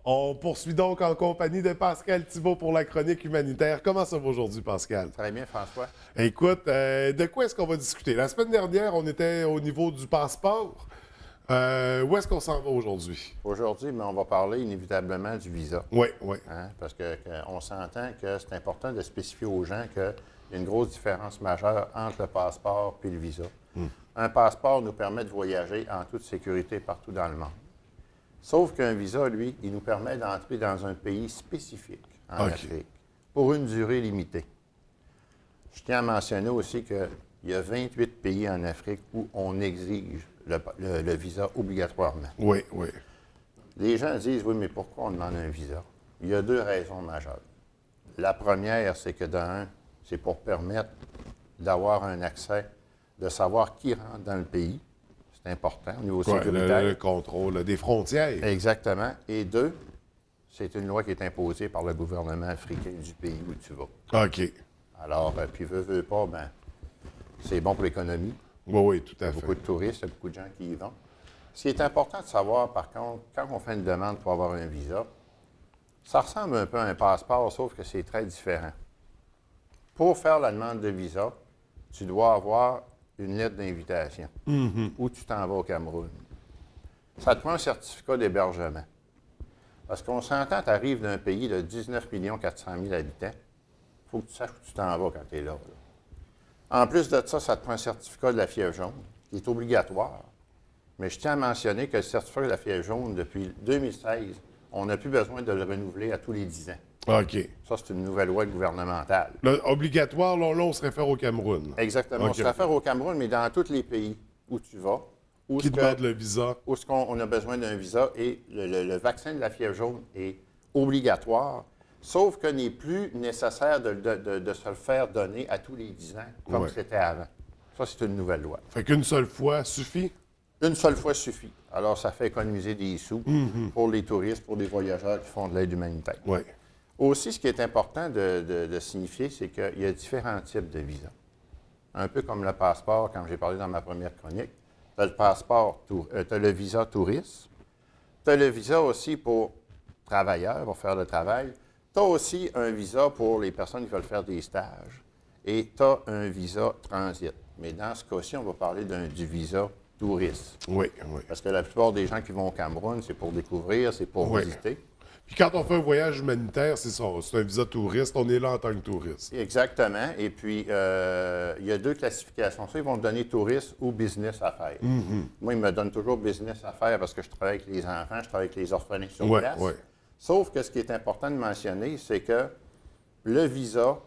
On poursuit donc en compagnie de Pascal Thibault pour la chronique humanitaire. Comment ça va aujourd'hui, Pascal? Très bien, François. Écoute, de quoi est-ce qu'on va discuter? La semaine dernière, on était au niveau du passeport. Où est-ce qu'on s'en va aujourd'hui? Aujourd'hui, on va parler inévitablement du visa. Oui, oui. Hein, parce qu'on s'entend que c'est important de spécifier aux gens qu'il y a une grosse différence majeure entre le passeport et le visa. Un passeport nous permet de voyager en toute sécurité partout dans le monde. Sauf qu'un visa, lui, il nous permet d'entrer dans un pays spécifique en Afrique pour une durée limitée. Je tiens à mentionner aussi qu'il y a 28 pays en Afrique où on exige le visa obligatoirement. Oui, oui. Les gens disent, oui, mais pourquoi on demande un visa? Il y a deux raisons majeures. La première, c'est que d'un, c'est pour permettre d'avoir un accès, de savoir qui rentre dans le pays. C'est important au niveau sécuritaire. Le contrôle des frontières. Exactement. Et deux, c'est une loi qui est imposée par le gouvernement africain du pays où tu vas. OK. Alors, puis veux pas, ben, c'est bon pour l'économie. Oui, oui, tout à fait. Beaucoup de touristes, il y a beaucoup de gens qui y vont. Ce qui est important de savoir, par contre, quand on fait une demande pour avoir un visa, ça ressemble un peu à un passeport, sauf que c'est très différent. Pour faire la demande de visa, tu dois avoir une lettre d'invitation où tu t'en vas au Cameroun. Ça te prend un certificat d'hébergement. Parce qu'on s'entend, tu arrives d'un pays de 19 400 000 habitants, il faut que tu saches où tu t'en vas quand tu es là. En plus de ça, ça te prend un certificat de la fièvre jaune, qui est obligatoire. Mais je tiens à mentionner que le certificat de la fièvre jaune, depuis 2016, on n'a plus besoin de le renouveler à tous les 10 ans. OK. Ça, c'est une nouvelle loi gouvernementale. Là, obligatoire, là, on se réfère au Cameroun. Exactement. Okay. On se réfère au Cameroun, mais dans tous les pays où tu vas. Qui demande le visa. Où est-ce qu'on a besoin d'un visa et le vaccin de la fièvre jaune est obligatoire, sauf que n'est plus nécessaire de se le faire donner à tous les 10 ans, comme c'était avant. Ça, c'est une nouvelle loi. Fait qu'une seule fois suffit? Une seule fois suffit. Alors, ça fait économiser des sous pour les touristes, pour les voyageurs qui font de l'aide humanitaire. Oui. Aussi, ce qui est important de signifier, c'est qu'il y a différents types de visas. Un peu comme le passeport, quand j'ai parlé dans ma première chronique. Tu as le passeport, tu as le visa touriste. Tu as le visa aussi pour travailleurs, pour faire le travail. Tu as aussi un visa pour les personnes qui veulent faire des stages. Et tu as un visa transit. Mais dans ce cas-ci, on va parler du visa touriste. Oui, oui. Parce que la plupart des gens qui vont au Cameroun, c'est pour découvrir, c'est pour visiter. Puis quand on fait un voyage humanitaire, c'est ça, c'est un visa touriste, on est là en tant que touriste. Exactement. Et puis, il y a deux classifications. Ça, ils vont te donner touriste ou business à faire. Moi, ils me donnent toujours business à faire parce que je travaille avec les enfants, je travaille avec les orphelins sur place. Sauf que ce qui est important de mentionner, c'est que le visa,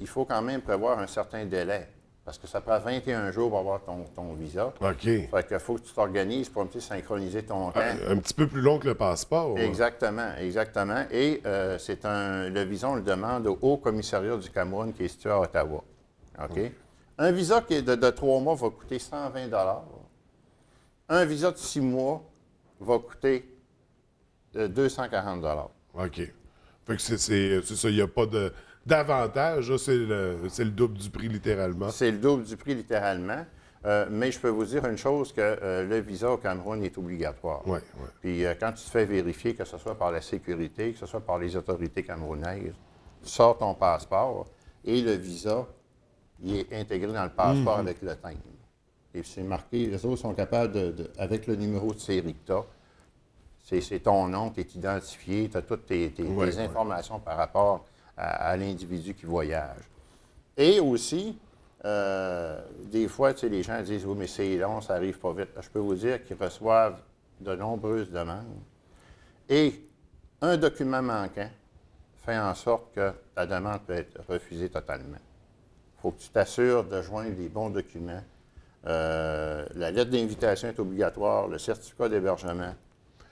il faut quand même prévoir un certain délai. Parce que ça prend 21 jours pour avoir ton visa. OK. Fait qu'il faut que tu t'organises pour un petit synchroniser ton temps. Un petit peu plus long que le passeport. Exactement, exactement. Et le visa, on le demande au Haut Commissariat du Cameroun qui est situé à Ottawa. OK? Un visa qui est de 3 mois va coûter 120 $. Un visa de 6 mois va coûter 240 $. OK. Fait que c'est ça, il n'y a pas d'avantage, c'est le double du prix littéralement. C'est le double du prix littéralement. Mais je peux vous dire une chose, que le visa au Cameroun est obligatoire. Oui, oui. Puis quand tu te fais vérifier, que ce soit par la sécurité, que ce soit par les autorités camerounaises, tu sors ton passeport et le visa, il est intégré dans le passeport avec le timbre. Et c'est marqué, les autres sont capables avec le numéro de série que tu as, c'est ton nom, tu es identifié, tu as toutes tes informations par rapport à l'individu qui voyage. Et aussi, des fois, tu sais, les gens disent « Oui, mais c'est long, ça arrive pas vite. » Je peux vous dire qu'ils reçoivent de nombreuses demandes. Et un document manquant fait en sorte que ta demande peut être refusée totalement. Il faut que tu t'assures de joindre les bons documents. La lettre d'invitation est obligatoire, le certificat d'hébergement,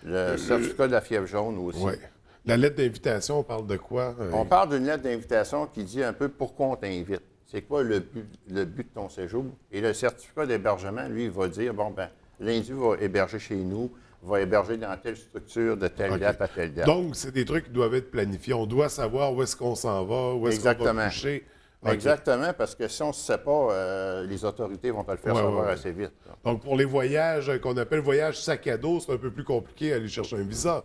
le certificat de la fièvre jaune aussi. Oui. La lettre d'invitation, on parle de quoi? On parle d'une lettre d'invitation qui dit un peu pourquoi on t'invite. C'est quoi le but de ton séjour? Et le certificat d'hébergement, lui, il va dire, bon, ben l'individu va héberger chez nous, va héberger dans telle structure de telle date à telle date. Donc, c'est des trucs qui doivent être planifiés. On doit savoir où est-ce qu'on s'en va, où est-ce qu'on va coucher. OK. Exactement, parce que si on ne se sait pas, les autorités vont te le faire savoir assez vite. Là. Donc, pour les voyages qu'on appelle voyages sac à dos, c'est un peu plus compliqué aller chercher un visa.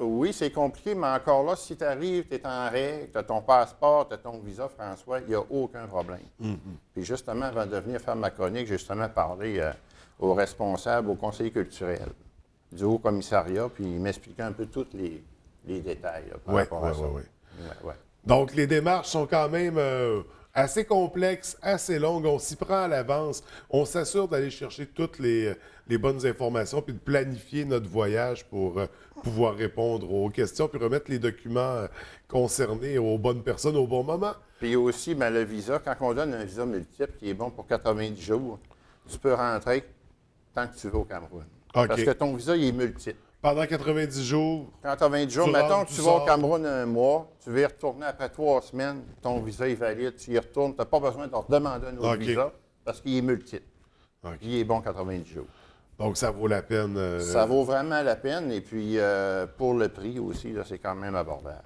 Oui, c'est compliqué, mais encore là, si tu arrives, tu es en règle, tu as ton passeport, tu as ton visa, François, il n'y a aucun problème. Puis justement, avant de venir faire ma chronique, j'ai justement parlé aux responsables, aux conseillers culturels du Haut-Commissariat, puis ils m'expliquaient un peu tous les détails là, par rapport à ça. Ouais. Donc, les démarches sont quand même assez complexes, assez longues. On s'y prend à l'avance. On s'assure d'aller chercher toutes les bonnes informations puis de planifier notre voyage pour pouvoir répondre aux questions puis remettre les documents concernés aux bonnes personnes au bon moment. Puis aussi, bien, le visa, quand on donne un visa multiple qui est bon pour 90 jours, tu peux rentrer tant que tu veux au Cameroun. OK. Parce que ton visa, il est multiple. Pendant 90 jours. Quand tu as 20 jours, Tu mettons rentres, que tu tu vas au sors. Cameroun un mois, tu vas y retourner après 3 semaines, ton visa est valide, tu y retournes, tu n'as pas besoin de redemander un autre OK. visa parce qu'il est multiple. OK. Il est bon 90 jours. Donc, ça vaut la peine. Ça vaut vraiment la peine et puis pour le prix aussi, là, c'est quand même abordable.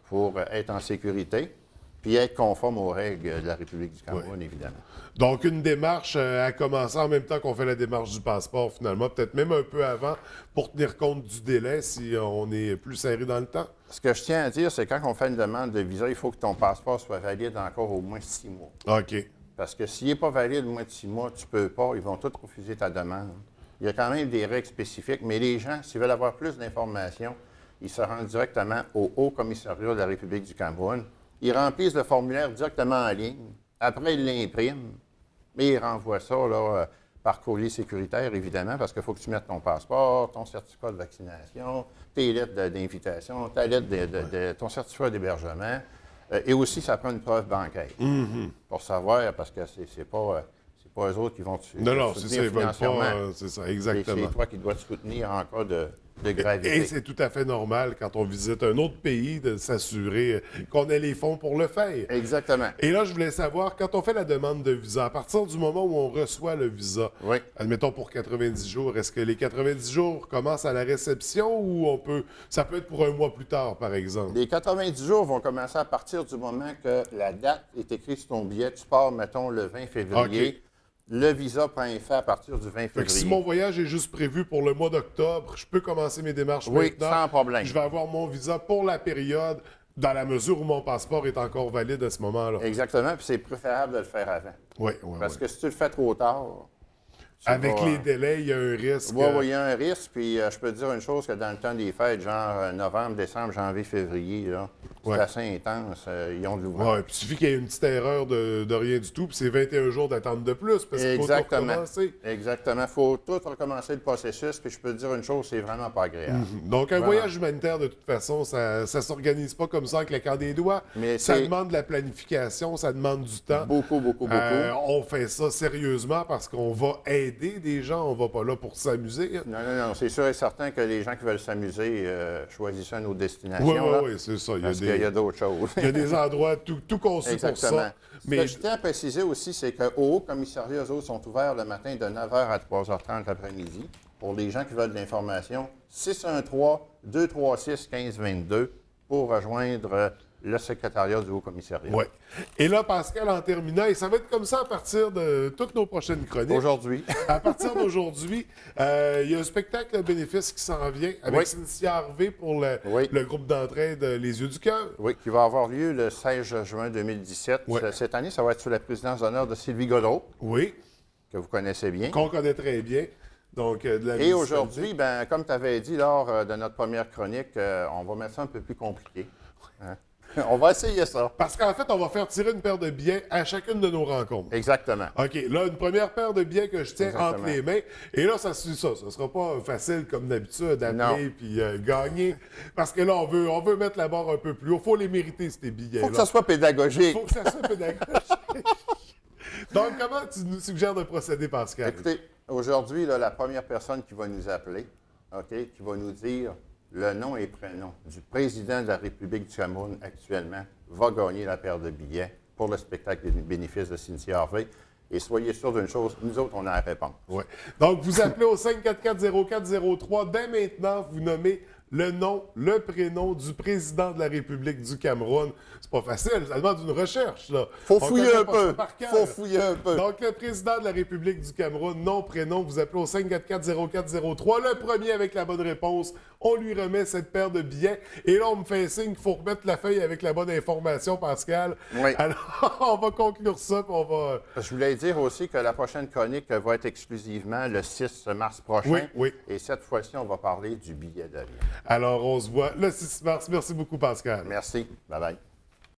Pour être en sécurité puis être conforme aux règles de la République du Cameroun, évidemment. Donc, une démarche à commencer en même temps qu'on fait la démarche du passeport, finalement, peut-être même un peu avant, pour tenir compte du délai si on est plus serré dans le temps. Ce que je tiens à dire, c'est quand on fait une demande de visa, il faut que ton passeport soit valide encore au moins 6 mois. OK. Parce que s'il n'est pas valide moins de 6 mois, tu ne peux pas, ils vont tous refuser ta demande. Il y a quand même des règles spécifiques, mais les gens, s'ils veulent avoir plus d'informations, ils se rendent directement au Haut-Commissariat de la République du Cameroun. Ils remplissent le formulaire directement en ligne. Après, ils l'impriment. Mais ils renvoient ça là, par courrier sécuritaire, évidemment, parce qu'il faut que tu mettes ton passeport, ton certificat de vaccination, tes lettres d'invitation, ta lettre ton certificat d'hébergement. Et aussi, ça prend une preuve bancaire pour savoir, parce que c'est pas eux autres qui vont te Non, c'est ça, soutenir ils veulent financièrement. pas. C'est ça, exactement. C'est toi qui dois te soutenir en cas de gravité. Et c'est tout à fait normal, quand on visite un autre pays, de s'assurer qu'on ait les fonds pour le faire. Exactement. Et là, je voulais savoir, quand on fait la demande de visa, à partir du moment où on reçoit le visa, Oui. admettons pour 90 jours, est-ce que les 90 jours commencent à la réception ou ça peut être pour un mois plus tard, par exemple? Les 90 jours vont commencer à partir du moment que la date est écrite sur ton billet. Tu pars, mettons, le 20 février. OK. Le visa prend effet à partir du 20 Fait que février. si mon voyage est juste prévu pour le mois d'octobre, je peux commencer mes démarches Oui, maintenant. sans problème. Je vais avoir mon visa pour la période, dans la mesure où mon passeport est encore valide à ce moment-là. Exactement, puis c'est préférable de le faire avant. Oui, Parce que si tu le fais trop tard... Avec les délais, il y a un risque. Oui, il y a un risque, puis je peux te dire une chose, que dans le temps des fêtes, genre novembre, décembre, janvier, février, là, c'est Ouais. assez intense, ils ont de l'ouvrage. Ouais, puis il suffit qu'il y ait une petite erreur de rien du tout, puis c'est 21 jours d'attente de plus, parce qu'il faut tout Exactement. recommencer. Exactement. Il faut tout recommencer le processus, puis je peux te dire une chose, c'est vraiment pas agréable. Donc, un Vraiment. voyage humanitaire, de toute façon, ça s'organise pas comme ça avec le camp des doigts. Mais ça c'est- demande de la planification, ça demande du temps. Beaucoup. On fait ça sérieusement parce qu'on va aider des gens, on va pas là pour s'amuser. Non, c'est sûr et certain que les gens qui veulent s'amuser choisissent une autre destination. Oui, là, c'est ça. parce qu'il y a d'autres choses. il y a des endroits tout conçus pour Exactement. ça. Ce Mais que je tiens à préciser aussi, c'est qu'au Haut-Commissariat, eux autres sont ouverts le matin de 9h à 3h30 l'après-midi. Pour les gens qui veulent de l'information, 613-236-1522 pour rejoindre le secrétariat du Haut-Commissariat. ouais. Et là, Pascal, en terminant, et ça va être comme ça à partir de toutes nos prochaines chroniques. Aujourd'hui. À partir d'aujourd'hui, il y a un spectacle bénéfice qui s'en vient avec Oui. Cynthia Harvey pour Oui. le groupe d'entraide Les Yeux du Cœur. Oui, qui va avoir lieu le 16 juin 2017. Ouais. Cette année, ça va être sous la présidence d'honneur de Sylvie Godreau, Oui, que vous connaissez bien. qu'on connaît très bien. Donc, de la Et municipalité. aujourd'hui, ben, comme tu avais dit lors de notre première chronique, on va mettre ça un peu plus compliqué. Hein? On va essayer ça. Parce qu'en fait, on va faire tirer une paire de billets à chacune de nos rencontres. Exactement. OK, là, une première paire de billets que je tiens Exactement. entre les mains. Et là, ça suit ça. Ça sera pas facile comme d'habitude d'appeler puis gagner. Parce que là, on veut mettre la barre un peu plus haut. Il faut les mériter, ces billets-là. Il faut que ça soit pédagogique. Faut que ça soit pédagogique. Donc, comment tu nous suggères de procéder, Pascal? Écoutez, aujourd'hui, là, la première personne qui va nous appeler, OK, qui va nous dire le nom et prénom du président de la République du Cameroun actuellement, va gagner la paire de billets pour le spectacle des bénéfices de Cynthia Harvey. Et soyez sûrs d'une chose, nous autres, on a la réponse. Ouais. Donc, vous appelez au 544-0403. Dès maintenant, vous nommez le nom, le prénom du président de la République du Cameroun. C'est pas facile, ça demande une recherche, là. Faut On fouiller connaît un pas peu. ça par cœur. Faut fouiller un peu. Donc, le président de la République du Cameroun, nom, prénom, vous appelez au 544-0403. Le premier avec la bonne réponse, on lui remet cette paire de billets. Et là, on me fait signe qu'il faut remettre la feuille avec la bonne information, Pascal. Oui. Alors, on va conclure ça, puis on va... Je voulais dire aussi que la prochaine chronique va être exclusivement le 6 mars prochain. Oui, oui. Et cette fois-ci, on va parler du billet d'avion. Alors, on se voit le 6 mars. Merci beaucoup, Pascal. Merci. Bye-bye.